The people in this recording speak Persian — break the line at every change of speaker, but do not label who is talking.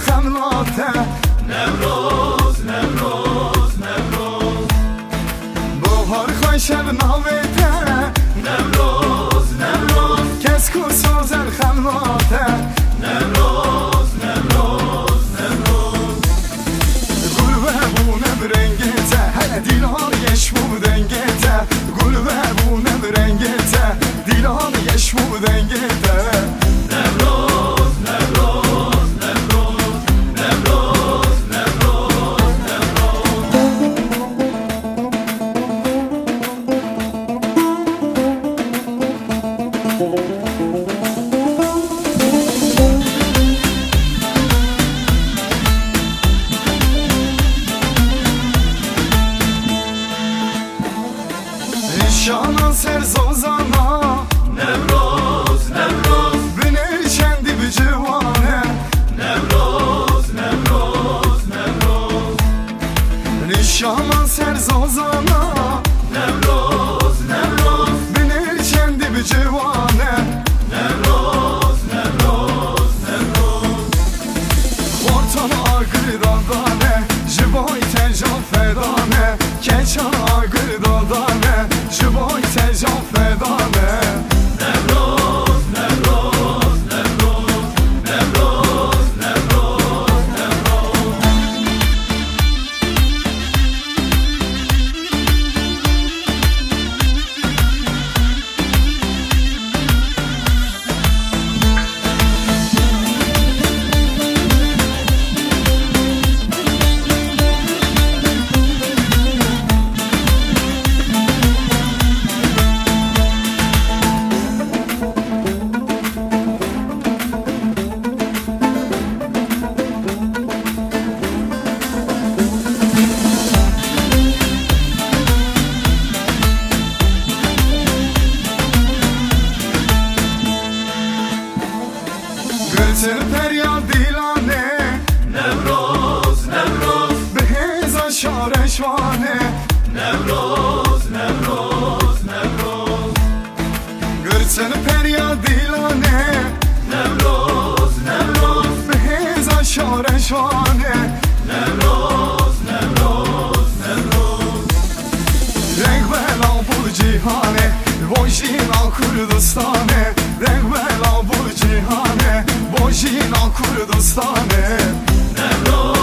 خملاته
نوروز نوروز نوروز
بهار خوش شب ناوته
نوروز نوروز
کس کو سوزر خملاته
نوروز نوروز نوروز
گل و بونه برنگته هر دیلان یشمو دنگته گل و بونه برنگته دیلان یشمو دنگته
نوروز نوروز نوروز نوروز نوروز
شانا سرزوزانا
نوروز نوروز
بنی چندی به جوانه
نوروز نوروز نوروز
شانا سرزوزانا
نوروز نوروز
بنی چندی به جوانه
نوروز نوروز نوروز
خورتان آگر دادانه جبای تنجان فدانه کچان آگر دادانه جبای تنجان فدانه
نوروز نوروز نوروز نوروز نوروز نوروز
گلتر پریاد دیلانه
نوروز نوروز
به هزار شارشوانه
نوروز نوروز نوروز
گلتر پریاد دیلانه
نوروز نوروز
به هزار شارشوانه
نوروز نوروز نوروز
رنگ بلا بو جیهانه بوشینا کردستانه رنگ بلا بو جیهانه بوشینا کردستانه
نوروز